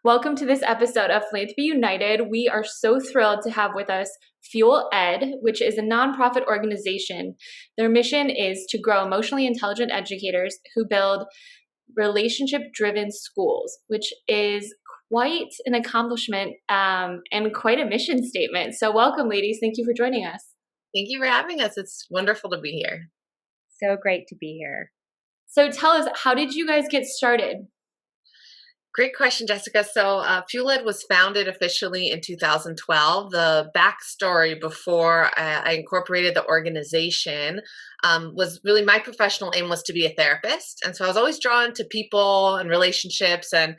Welcome to this episode of Philanthropy United. We are so thrilled to have with us FuelEd, which is a nonprofit organization. Their mission is to grow emotionally intelligent educators who build relationship-driven schools, which is quite an accomplishment and quite a mission statement. So welcome, ladies. Thank you for joining us. Thank you for having us. It's wonderful to be here. So great to be here. So tell us, how did you guys get started? Great question, Jessica. So FuelEd was founded officially in 2012. The backstory before I incorporated the organization was really my professional aim was to be a therapist. And so I was always drawn to people and relationships and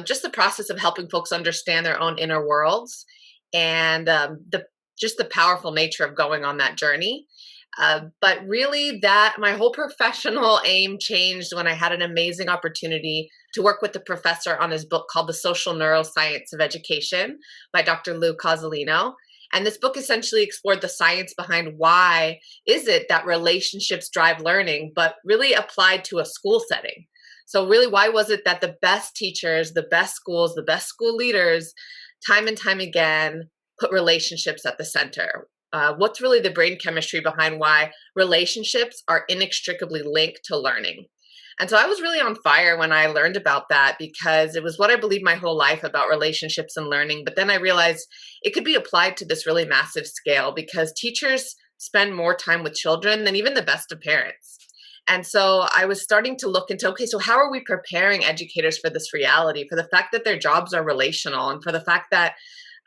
just the process of helping folks understand their own inner worlds and just the powerful nature of going on that journey. But really that my whole professional aim changed when I had an amazing opportunity to work with the professor on his book called The Social Neuroscience of Education by Dr. Lou Cozolino. And this book essentially explored the science behind why is it that relationships drive learning, but really applied to a school setting. So really, why was it that the best teachers, the best schools, the best school leaders, time and time again, put relationships at the center? What's really the brain chemistry behind why relationships are inextricably linked to learning? And so I was really on fire when I learned about that because it was what I believed my whole life about relationships and learning. But then I realized it could be applied to this really massive scale because teachers spend more time with children than even the best of parents. And so I was starting to look into, okay, so how are we preparing educators for this reality, for the fact that their jobs are relational and for the fact that,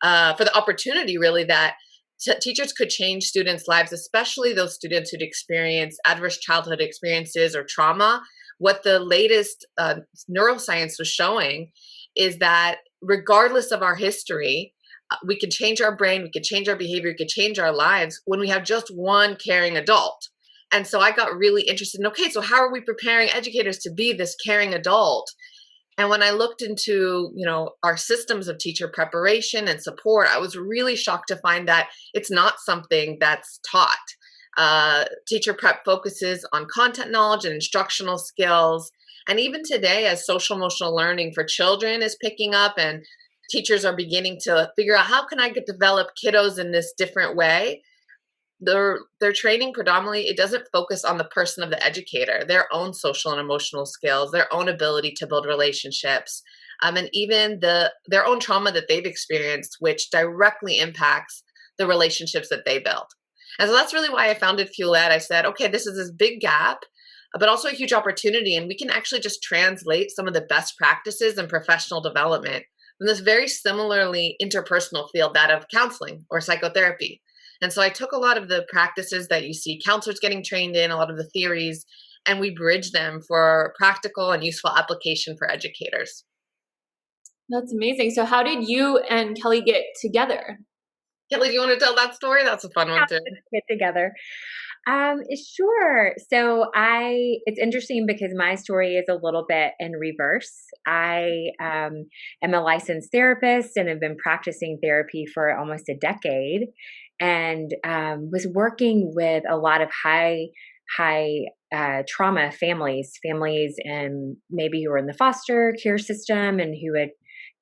for the opportunity really that teachers could change students' lives, especially those students who'd experienced adverse childhood experiences or trauma. What the latest neuroscience was showing is that regardless of our history, we can change our brain, we can change our behavior, we can change our lives when we have just one caring adult. And so I got really interested in, okay, so how are we preparing educators to be this caring adult? And when I looked into, our systems of teacher preparation and support, I was really shocked to find that it's not something that's taught. Teacher prep focuses on content knowledge and instructional skills. And even today, as social emotional learning for children is picking up and teachers are beginning to figure out how can I develop kiddos in this different way, their training predominantly, it doesn't focus on the person of the educator, their own social and emotional skills, their own ability to build relationships, and even their own trauma that they've experienced, which directly impacts the relationships that they build. And so that's really why I founded FuelEd. I said, okay, this is this big gap, but also a huge opportunity. And we can actually just translate some of the best practices in professional development in this very similarly interpersonal field, that of counseling or psychotherapy. And so I took a lot of the practices that you see counselors getting trained in, a lot of the theories, and we bridge them for practical and useful application for educators. That's amazing. So how did you and Kelly get together? Kelly, do you want to tell that story? That's a fun one too. Get together. Sure. So it's interesting because my story is a little bit in reverse. I am a licensed therapist and have been practicing therapy for almost a decade, and was working with a lot of high trauma families, and maybe who were in the foster care system and who had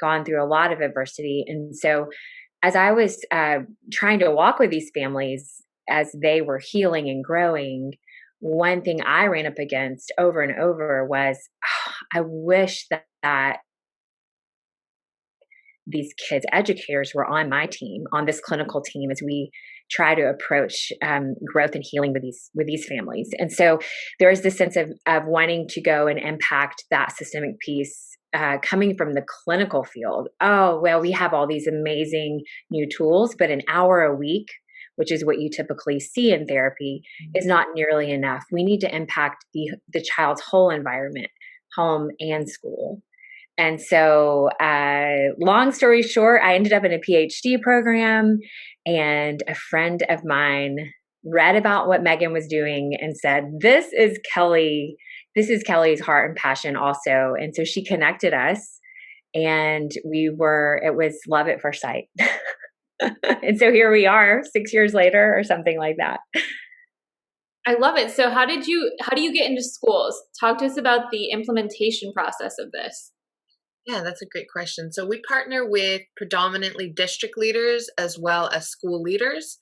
gone through a lot of adversity. And so as I was trying to walk with these families as they were healing and growing, one thing I ran up against over and over was, I wish that these kids educators were on my team, on this clinical team, as we try to approach growth and healing with these families. And so there is this sense of wanting to go and impact that systemic piece coming from the clinical field. Oh, well, we have all these amazing new tools, but an hour a week, which is what you typically see in therapy, is not nearly enough. We need to impact the child's whole environment, home and school. And so, long story short, I ended up in a PhD program, and a friend of mine read about what Megan was doing and said, this is Kelly's heart and passion also. And so she connected us, and it was love at first sight. And so here we are 6 years later or something like that. I love it. So how do you get into schools? Talk to us about the implementation process of this. Yeah, that's a great question. So we partner with predominantly district leaders as well as school leaders,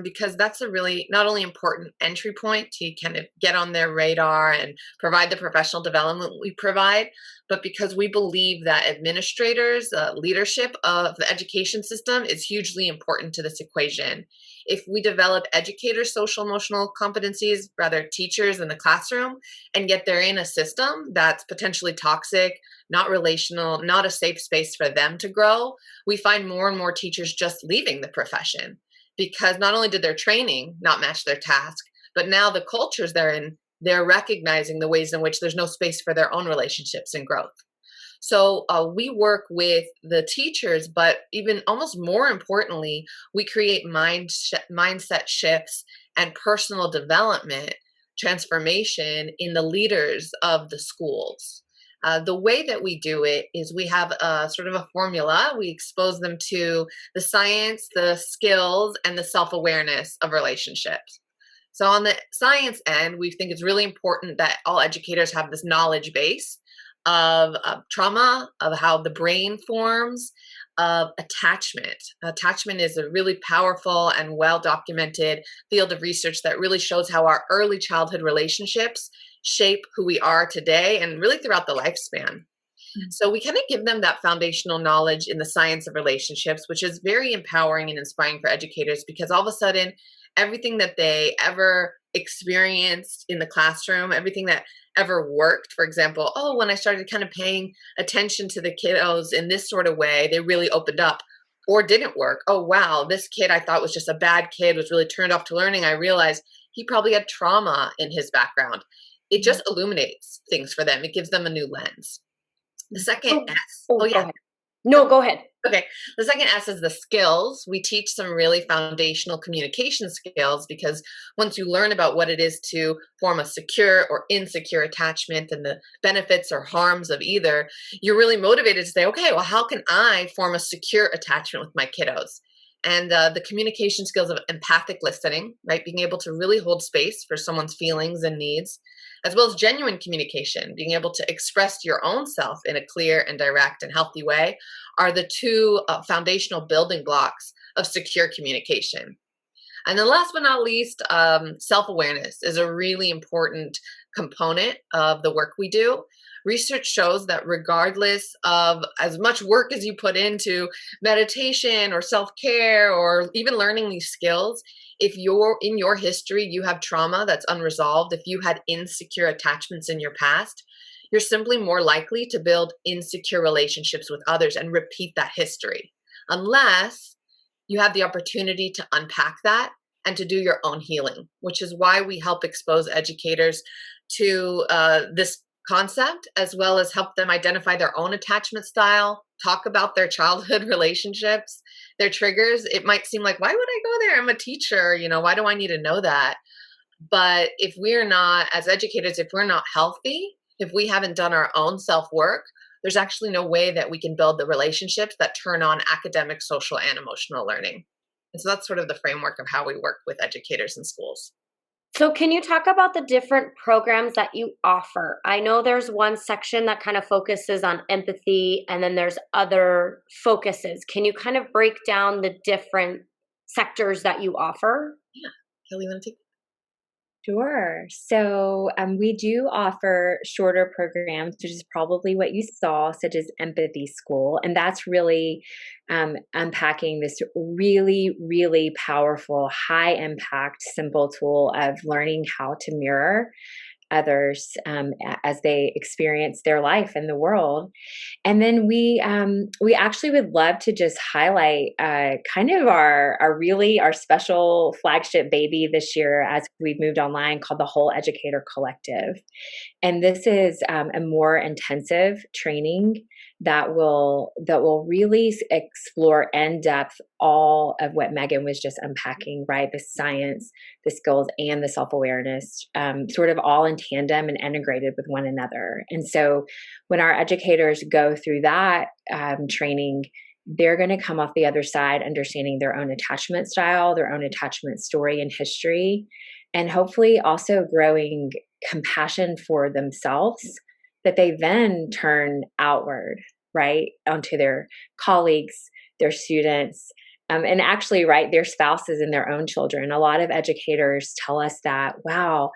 because that's a really not only important entry point to kind of get on their radar and provide the professional development we provide, but because we believe that administrators, leadership of the education system is hugely important to this equation. If we develop educators' social emotional competencies, rather teachers in the classroom, and yet they're in a system that's potentially toxic, not relational, not a safe space for them to grow, we find more and more teachers just leaving the profession because not only did their training not match their task, but now the cultures they're in, they're recognizing the ways in which there's no space for their own relationships and growth. So we work with the teachers, but even almost more importantly, we create mindset shifts and personal development transformation in the leaders of the schools. The way that we do it is we have a sort of a formula. We expose them to the science, the skills, and the self awareness of relationships. So, on the science end, we think it's really important that all educators have this knowledge base of trauma, of how the brain forms, of attachment. Attachment is a really powerful and well documented field of research that really shows how our early childhood relationships shape who we are today and really throughout the lifespan. So we kind of give them that foundational knowledge in the science of relationships, which is very empowering and inspiring for educators because all of a sudden, everything that they ever experienced in the classroom, everything that ever worked, for example, oh, when I started kind of paying attention to the kiddos in this sort of way, they really opened up. Or didn't work. Oh, wow, this kid I thought was just a bad kid, was really turned off to learning. I realized he probably had trauma in his background. It just illuminates things for them. It gives them a new lens. The second S. Oh, Go yeah. ahead. No, go ahead. Okay. The second S is the skills. We teach some really foundational communication skills because once you learn about what it is to form a secure or insecure attachment and the benefits or harms of either, you're really motivated to say, okay, well, how can I form a secure attachment with my kiddos? And the communication skills of empathic listening, right? Being able to really hold space for someone's feelings and needs, as well as genuine communication, being able to express your own self in a clear and direct and healthy way are the two foundational building blocks of secure communication. And then last but not least, self-awareness is a really important component of the work we do. Research shows that regardless of as much work as you put into meditation or self-care or even learning these skills, if you're in your history, you have trauma that's unresolved, if you had insecure attachments in your past, you're simply more likely to build insecure relationships with others and repeat that history, unless you have the opportunity to unpack that and to do your own healing, which is why we help expose educators to this concept, as well as help them identify their own attachment style, talk about their childhood relationships, their triggers. It might seem like, why would I go there? I'm a teacher, why do I need to know that? But if we're not, as educators, if we're not healthy, if we haven't done our own self-work, there's actually no way that we can build the relationships that turn on academic, social, and emotional learning. And so that's sort of the framework of how we work with educators in schools. So can you talk about the different programs that you offer? I know there's one section that kind of focuses on empathy, and then there's other focuses. Can you kind of break down the different sectors that you offer? Yeah. Kelly, you want to take? Sure. So we do offer shorter programs, which is probably what you saw, such as Empathy School. And that's really unpacking this really, really powerful, high impact, simple tool of learning how to mirror others as they experience their life in the world. And then we actually would love to just highlight kind of our special flagship baby this year as we've moved online, called the Whole Educator Collective. And this is a more intensive training that will really explore in depth all of what Megan was just unpacking, right? The science, the skills, and the self-awareness, sort of all in tandem and integrated with one another. And so when our educators go through that training, they're going to come off the other side understanding their own attachment style, their own attachment story and history, and hopefully also growing compassion for themselves that they then turn outward right, onto their colleagues, their students, and actually, right, their spouses and their own children. A lot of educators tell us that, wow,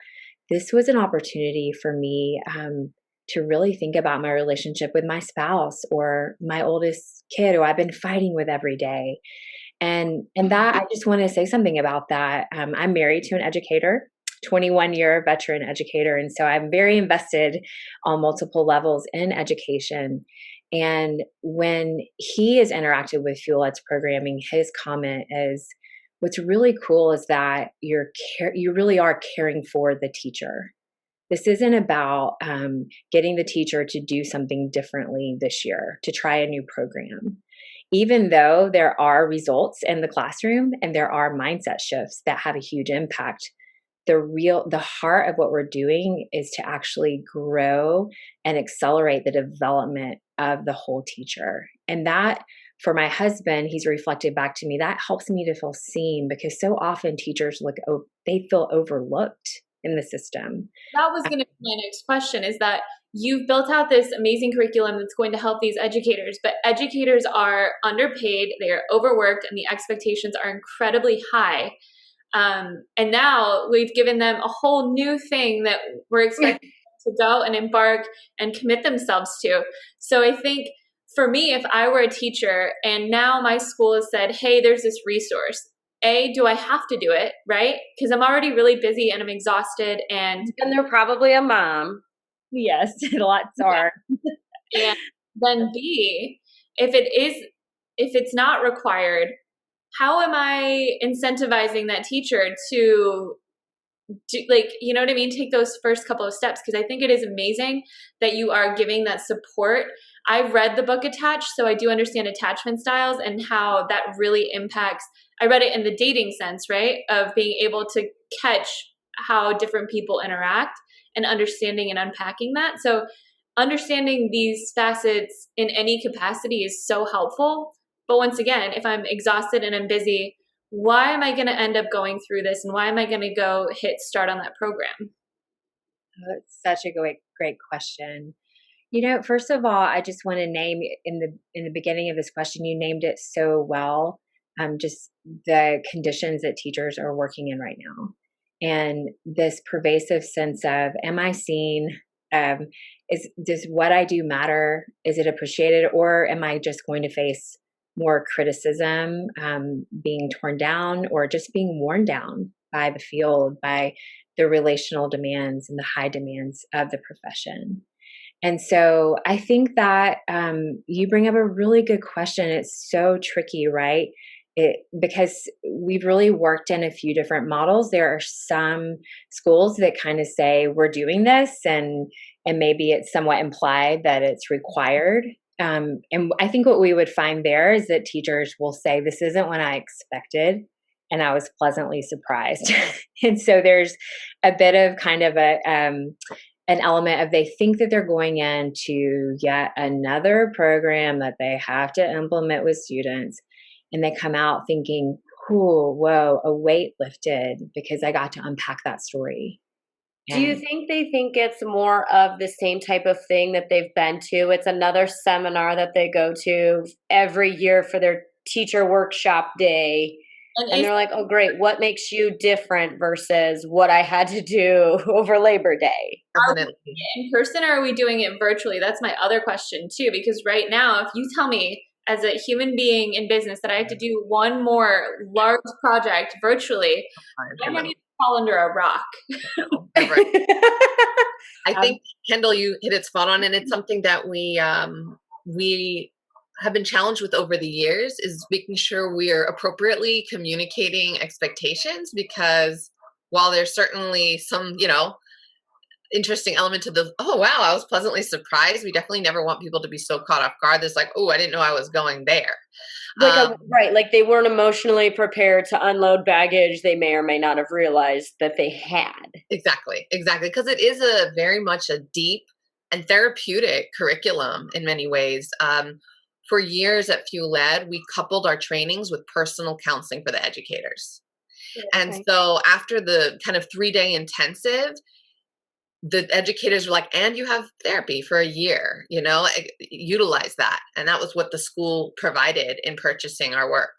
this was an opportunity for me to really think about my relationship with my spouse or my oldest kid who I've been fighting with every day. And that I just want to say something about that. I'm married to an educator, 21-year veteran educator, and so I'm very invested on multiple levels in education. And when he has interacted with FuelEd's programming, his comment is, "What's really cool is that you really are caring for the teacher. This isn't about getting the teacher to do something differently this year, to try a new program. Even though there are results in the classroom and there are mindset shifts that have a huge impact, the heart of what we're doing is to actually grow and accelerate the development of the whole teacher." And that, for my husband, he's reflected back to me, that helps me to feel seen, because so often teachers they feel overlooked in the system. That was going to be my next question, is that you've built out this amazing curriculum that's going to help these educators, but educators are underpaid, they are overworked, and the expectations are incredibly high. And now we've given them a whole new thing that we're expecting them to go and embark and commit themselves to. So I think for me, if I were a teacher and now my school has said, hey, there's this resource, do I have to do it, right? Because I'm already really busy and I'm exhausted. And they're probably a mom. Yes, lots are. And then B, if it's not required, how am I incentivizing that teacher to do, like, you know what I mean? Take those first couple of steps, because I think it is amazing that you are giving that support. I've read the book Attached, so I do understand attachment styles and how that really impacts. I read it in the dating sense, right? Of being able to catch how different people interact and understanding and unpacking that. So understanding these facets in any capacity is so helpful. But once again, if I'm exhausted and I'm busy, why am I going to end up going through this? And why am I going to go hit start on that program? Oh, that's such a great question. First of all, I just want to name in the beginning of this question, you named it so well. Just the conditions that teachers are working in right now, and this pervasive sense of, am I seen? Does what I do matter? Is it appreciated, or am I just going to face more criticism, being torn down, or just being worn down by the field, by the relational demands and the high demands of the profession? And so I think that you bring up a really good question. It's so tricky, right? Because we've really worked in a few different models. There are some schools that kind of say we're doing this, and maybe it's somewhat implied that it's required. And I think what we would find there is that teachers will say, this isn't what I expected, and I was pleasantly surprised. And so there's a bit of kind of an element of, they think that they're going into yet another program that they have to implement with students, and they come out thinking, cool, whoa, a weight lifted because I got to unpack that story. Do you think they think it's more of the same type of thing that they've been to? It's another seminar that they go to every year for their teacher workshop day. And they're like, oh, great, what makes you different versus what I had to do over Labor Day? Are we doing it in person, or are we doing it virtually? That's my other question too, because right now, if you tell me as a human being in business that I have to do one more large project virtually, I'm ready to fall under a rock. I think, Kendall, you hit it spot on, and it's something that we have been challenged with over the years, is making sure we are appropriately communicating expectations, because while there's certainly some, interesting element to the, oh, wow, I was pleasantly surprised, we definitely never want people to be so caught off guard. There's like, oh, I didn't know I was going there. Right. Like they weren't emotionally prepared to unload baggage they may or may not have realized that they had. Exactly. Because it is very much a deep and therapeutic curriculum in many ways. For years at FuelEd, we coupled our trainings with personal counseling for the educators. Yeah, and so after the kind of 3-day intensive, the educators were like, and you have therapy for a year, utilize that. And that was what the school provided in purchasing our work.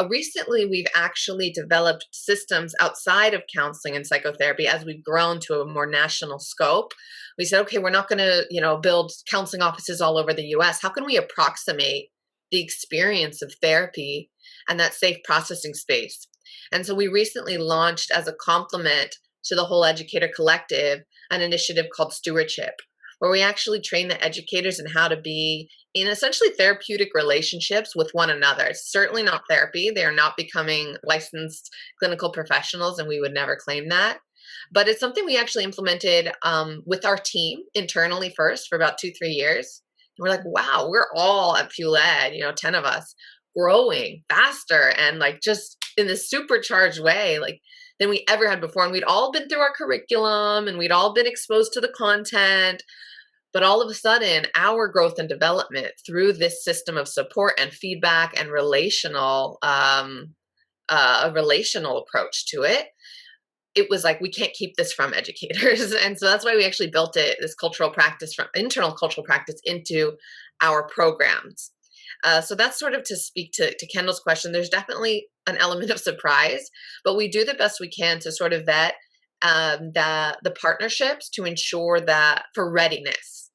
Recently, we've actually developed systems outside of counseling and psychotherapy as we've grown to a more national scope. We said, okay, we're not going to, build counseling offices all over the US. How can we approximate the experience of therapy and that safe processing space? And so we recently launched, as a complement to the Whole Educator Collective, an initiative called Stewardship, where we actually train the educators in how to be in essentially therapeutic relationships with one another. It's certainly not therapy. They are not becoming licensed clinical professionals, and we would never claim that. But it's something we actually implemented with our team internally first for about 2-3 years. And we're like, wow, we're all at FuelEd, 10 of us, growing faster and like just in this supercharged way, like than we ever had before. And we'd all been through our curriculum and we'd all been exposed to the content. But all of a sudden, our growth and development through this system of support and feedback and a relational approach to it, it was like, we can't keep this from educators. And so that's why we actually built this cultural practice, from internal cultural practice, into our programs. So that's sort of to speak to Kendall's question. There's definitely an element of surprise, but we do the best we can to sort of vet the partnerships to ensure that for readiness.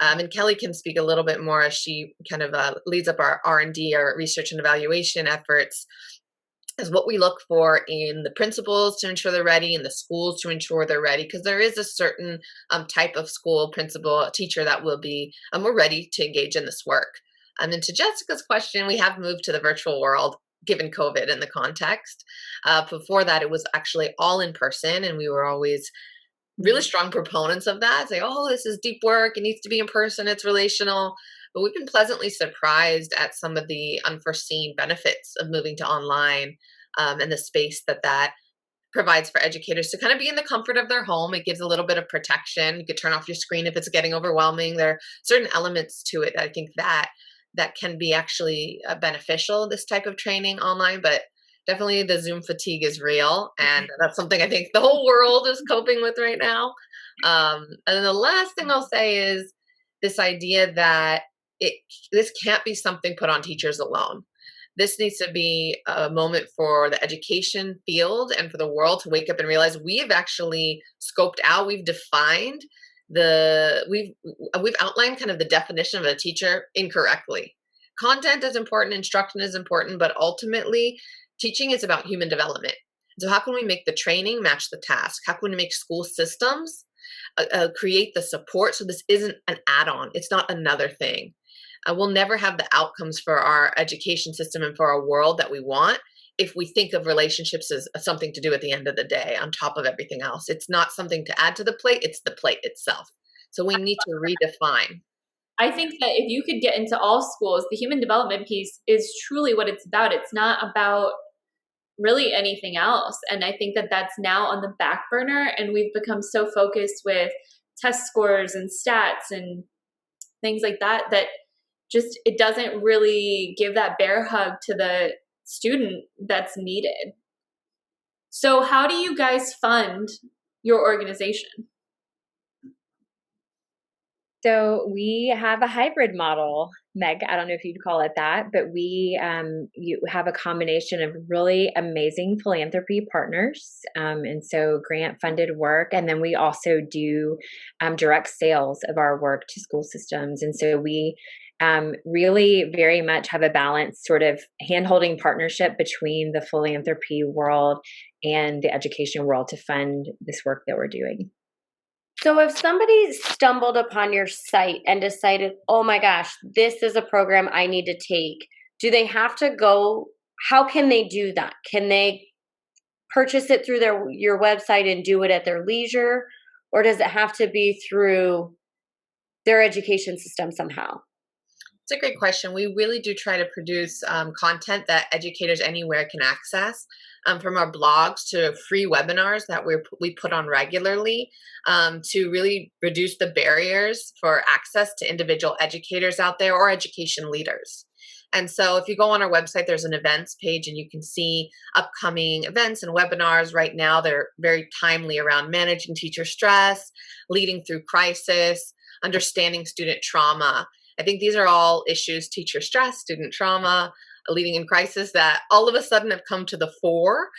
And Kelly can speak a little bit more as she kind of leads up our R&D, our research and evaluation efforts, is what we look for in the principals to ensure they're ready, and the schools to ensure they're ready, because there is a certain type of school principal, teacher that will be more ready to engage in this work. And then to Jessica's question, we have moved to the virtual world given COVID and the context. Before that, it was actually all in person, and we were always really strong proponents of that. Say, oh, this is deep work. It needs to be in person. It's relational. But we've been pleasantly surprised at some of the unforeseen benefits of moving to online, and the space that provides for educators to kind of be in the comfort of their home. It gives a little bit of protection. You could turn off your screen if it's getting overwhelming. There are certain elements to it that I think that can be actually beneficial, this type of training online. But definitely the Zoom fatigue is real. And that's something I think the whole world is coping with right now. And then the last thing I'll say is this idea that this can't be something put on teachers alone. This needs to be a moment for the education field and for the world to wake up and realize we have actually scoped out, we've defined we've outlined kind of the definition of a teacher incorrectly. Content is important, instruction is important, but ultimately teaching is about human development. So how can we make the training match the task? How can we make school systems create the support so this isn't an add-on? It's not another thing. We'll never have the outcomes for our education system and for our world that we want if we think of relationships as something to do at the end of the day on top of everything else. It's not something to add to the plate, it's the plate itself. So we need to redefine. I think that if you could get into all schools, the human development piece is truly what it's about. It's not about really anything else. And I think that that's now on the back burner, and we've become so focused with test scores and stats and things like that, that just, it doesn't really give that bear hug to the student that's needed. So how do you guys fund your organization? So we have a hybrid model, Meg. I don't know if you'd call it that, but we you have a combination of really amazing philanthropy partners, and so grant-funded work, and then we also do direct sales of our work to school systems. And so we really very much have a balanced sort of hand-holding partnership between the philanthropy world and the education world to fund this work that we're doing. So if somebody stumbled upon your site and decided, oh my gosh, this is a program I need to take, do they have to go? How can they do that? Can they purchase it through your website and do it at their leisure? Or does it have to be through their education system somehow? It's a great question. We really do try to produce content that educators anywhere can access, from our blogs to free webinars that we put on regularly, to really reduce the barriers for access to individual educators out there or education leaders. And so if you go on our website, there's an events page and you can see upcoming events and webinars. Right now, they're very timely around managing teacher stress, leading through crisis, understanding student trauma. I think these are all issues, teacher stress, student trauma, leading in crisis, that all of a sudden have come to the fore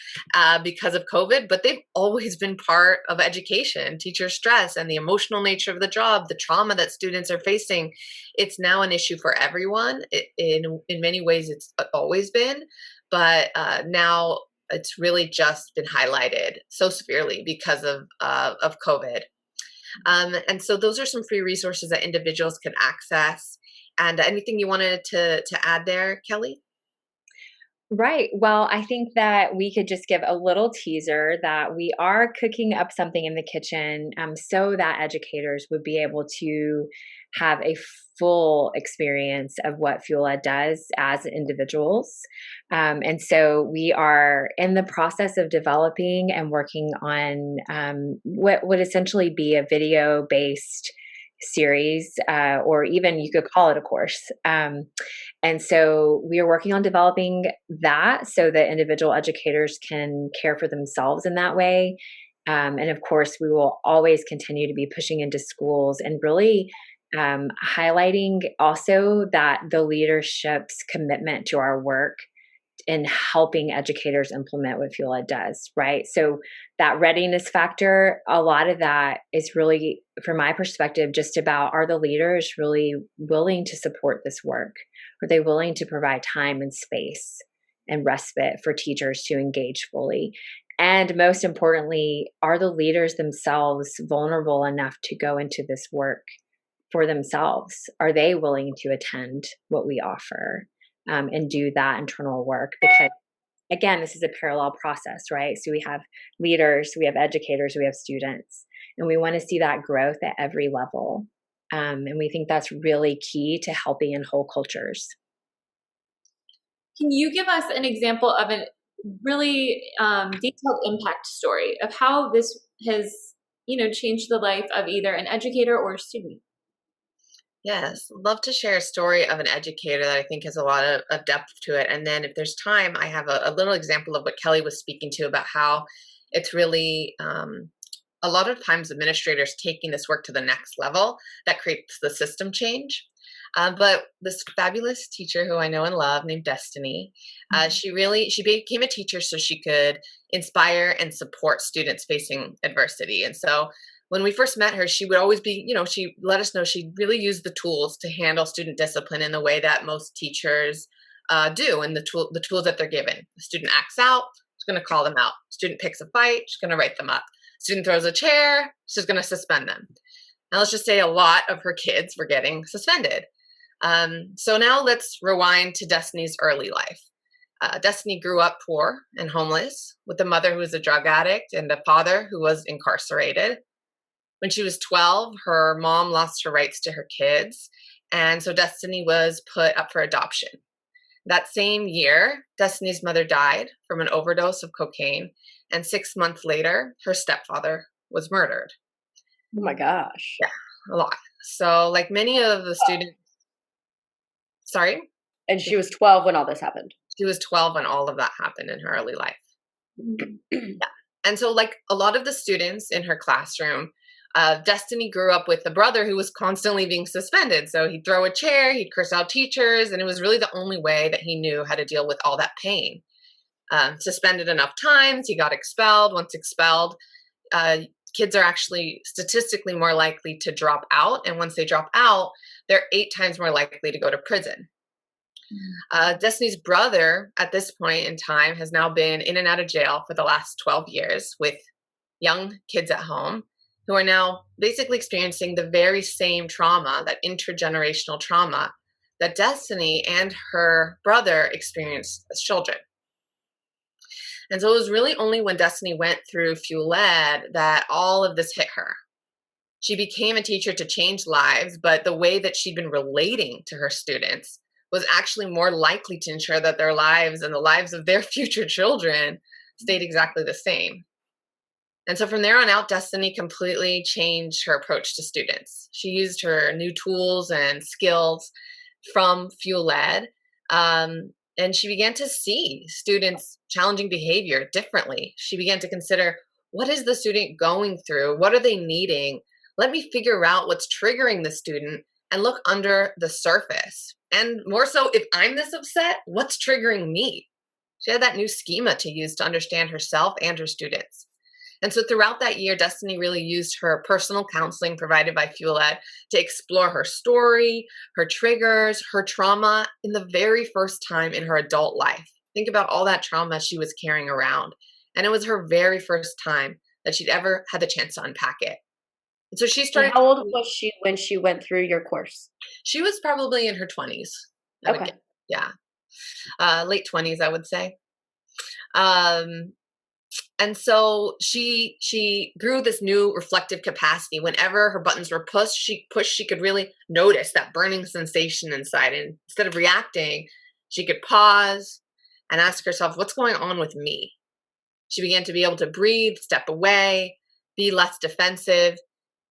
because of COVID, but they've always been part of education, teacher stress and the emotional nature of the job, the trauma that students are facing. It's now an issue for everyone. In many ways, it's always been, but now it's really just been highlighted so severely because of COVID. And so those are some free resources that individuals can access. And anything you wanted to add there, Kelly? Right. Well, I think that we could just give a little teaser that we are cooking up something in the kitchen, so that educators would be able to have a full experience of what FuelEd does as individuals. And so we are in the process of developing and working on what would essentially be a video based series, or even you could call it a course. And so we are working on developing that so that individual educators can care for themselves in that way. And of course, we will always continue to be pushing into schools and really highlighting also that the leadership's commitment to our work in helping educators implement what FuelEd does, right? So that readiness factor, a lot of that is really, from my perspective, just about, are the leaders really willing to support this work? Are they willing to provide time and space and respite for teachers to engage fully? And most importantly, are the leaders themselves vulnerable enough to go into this work for themselves? Are they willing to attend what we offer? And do that internal work, because again, this is a parallel process, right? So we have leaders, we have educators, we have students, and we want to see that growth at every level. And we think that's really key to healthy and whole cultures. Can you give us an example of a really detailed impact story of how this has, changed the life of either an educator or a student? Yes, love to share a story of an educator that I think has a lot of depth to it. And then if there's time, I have a little example of what Kelly was speaking to about how it's really a lot of times administrators taking this work to the next level that creates the system change. But this fabulous teacher who I know and love named Destiny, she became a teacher so she could inspire and support students facing adversity. And so when we first met her, she would always be, she let us know she really used the tools to handle student discipline in the way that most teachers do, and the tools that they're given. The student acts out, she's going to call them out. Student picks a fight, she's going to write them up. Student throws a chair, she's going to suspend them. Now let's just say a lot of her kids were getting suspended. So now let's rewind to Destiny's early life. Destiny grew up poor and homeless with a mother who was a drug addict and a father who was incarcerated. When she was 12, her mom lost her rights to her kids, and so Destiny was put up for adoption. That same year, Destiny's mother died from an overdose of cocaine, and 6 months later, her stepfather was murdered. Oh my gosh. Yeah, a lot. So like many of the students, sorry? And she was 12 when all this happened. She was 12 when all of that happened in her early life. Yeah. And so like a lot of the students in her classroom, Destiny grew up with a brother who was constantly being suspended. So he'd throw a chair, he'd curse out teachers, and it was really the only way that he knew how to deal with all that pain. Suspended enough times, he got expelled. Once expelled, kids are actually statistically more likely to drop out. And once they drop out, they're 8 times more likely to go to prison. Destiny's brother, at this point in time, has now been in and out of jail for the last 12 years with young kids at home who are now basically experiencing the very same trauma, that intergenerational trauma that Destiny and her brother experienced as children. And so it was really only when Destiny went through FuelEd that all of this hit her. She became a teacher to change lives, but the way that she'd been relating to her students was actually more likely to ensure that their lives and the lives of their future children stayed exactly the same. And so from there on out, Destiny completely changed her approach to students. She used her new tools and skills from FuelEd And she began to see students' challenging behavior differently. She began to consider, what is the student going through? What are they needing? Let me figure out what's triggering the student and look under the surface. And more so, if I'm this upset, what's triggering me? She had that new schema to use to understand herself and her students. And so throughout that year, Destiny really used her personal counseling provided by FuelEd to explore her story, her triggers, her trauma in the very first time in her adult life. Think about all that trauma she was carrying around. And it was her very first time that she'd ever had the chance to unpack it. And so she started. And how old was she when she went through your course? She was probably in her 20s. Okay. Yeah. Late 20s, I would say. And so she grew this new reflective capacity. Whenever her buttons were pushed, she could really notice that burning sensation inside. And instead of reacting, she could pause and ask herself, what's going on with me? She began to be able to breathe, step away, be less defensive.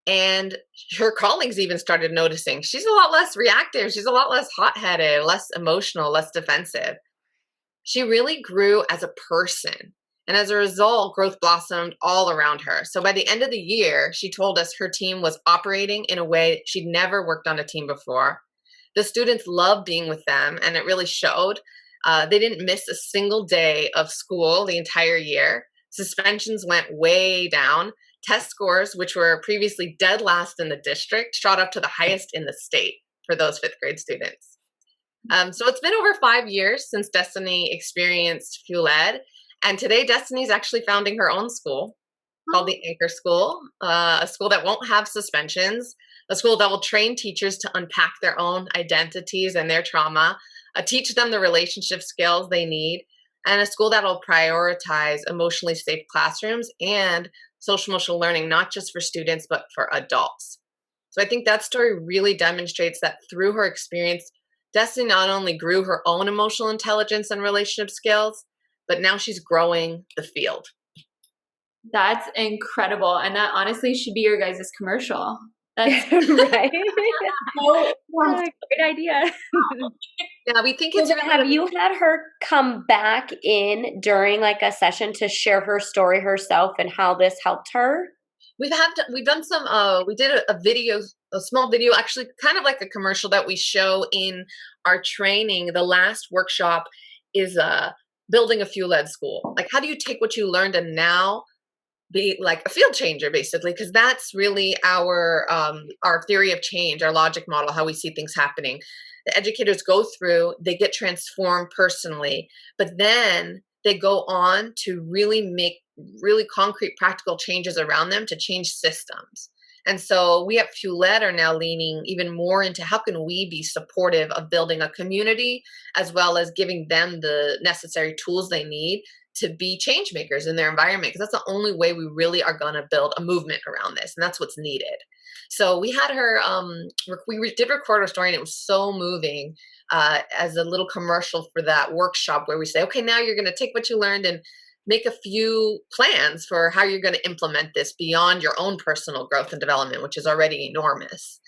And her colleagues even started noticing she's a lot less reactive. She's a lot less hot-headed, less emotional, less defensive. She really grew as a person. And as a result, growth blossomed all around her. So by the end of the year, she told us her team was operating in a way she'd never worked on a team before. The students loved being with them, and it really showed. They didn't miss a single day of school the entire year. Suspensions went way down. Test scores, which were previously dead last in the district, shot up to the highest in the state for those fifth grade students. So it's been over 5 years since Destiny experienced FuelEd. And today, Destiny is actually founding her own school called the Anchor School, a school that won't have suspensions, a school that will train teachers to unpack their own identities and their trauma, teach them the relationship skills they need, and a school that will prioritize emotionally safe classrooms and social emotional learning, not just for students, but for adults. So I think that story really demonstrates that through her experience, Destiny not only grew her own emotional intelligence and relationship skills, but now she's growing the field. That's incredible. And that honestly should be your guys' commercial. That's right. Great idea. Yeah, we think it's. Have you had her come back in during like a session to share her story herself and how this helped her? We've done some. We did a video, a small video, actually, kind of like a commercial that we show in our training. The last workshop is building a FuelEd school. Like, how do you take what you learned and now be like a field changer, basically? Because that's really our theory of change, our logic model, how we see things happening. The educators go through, they get transformed personally, but then they go on to really make really concrete, practical changes around them to change systems. And so we at FuelEd are now leaning even more into how can we be supportive of building a community, as well as giving them the necessary tools they need to be change makers in their environment, because that's the only way we really are going to build a movement around this, and that's what's needed. So we had her, we did record her story, and it was so moving as a little commercial for that workshop where we say, okay, now you're going to take what you learned and make a few plans for how you're going to implement this beyond your own personal growth and development, which is already enormous.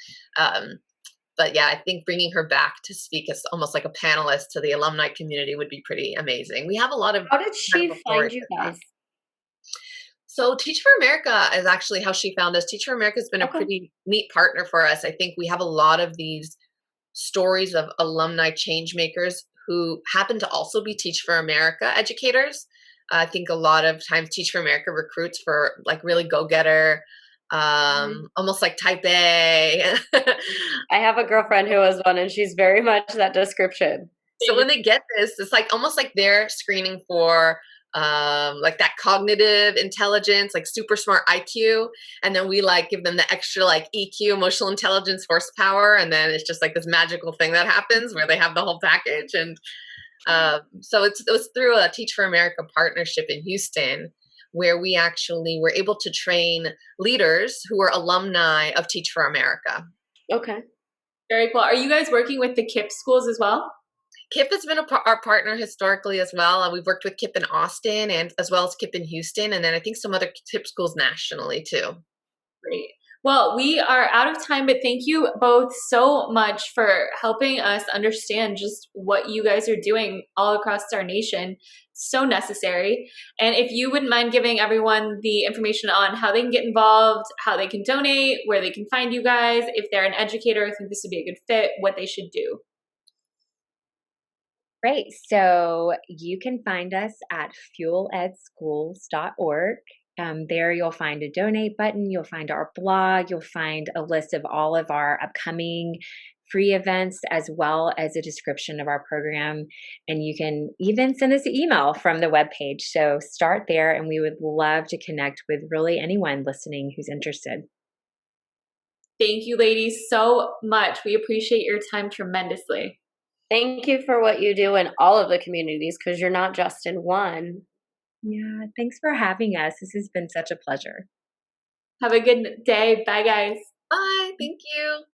But yeah, I think bringing her back to speak as almost like a panelist to the alumni community would be pretty amazing. We have a lot of. How did she find you guys? So Teach for America is actually how she found us. Teach for America has been a pretty neat partner for us. I think we have a lot of these stories of alumni change makers who happen to also be Teach for America educators. I think a lot of times Teach for America recruits for like really go-getter, almost like type A. I have a girlfriend who was one, and she's very much that description. So when they get this, it's like almost like they're screening for like that cognitive intelligence, like super smart IQ, and then we like give them the extra like EQ, emotional intelligence, horsepower, and then it's just like this magical thing that happens where they have the whole package. And so it was through a Teach for America partnership in Houston, where we actually were able to train leaders who are alumni of Teach for America. Okay. Very cool. Are you guys working with the KIPP schools as well? KIPP has been our partner historically as well. We've worked with KIPP in Austin and as well as KIPP in Houston, and then I think some other KIPP schools nationally too. Great. Well, we are out of time, but thank you both so much for helping us understand just what you guys are doing all across our nation. So necessary. And if you wouldn't mind giving everyone the information on how they can get involved, how they can donate, where they can find you guys, if they're an educator, think this would be a good fit, what they should do. Great. So you can find us at fueledschools.org. There you'll find a donate button, you'll find our blog, you'll find a list of all of our upcoming free events as well as a description of our program. And you can even send us an email from the webpage. So start there, and we would love to connect with really anyone listening who's interested. Thank you, ladies, so much. We appreciate your time tremendously. Thank you for what you do in all of the communities, because you're not just in one. Yeah, thanks for having us. This has been such a pleasure. Have a good day. Bye, guys. Bye. Thank you.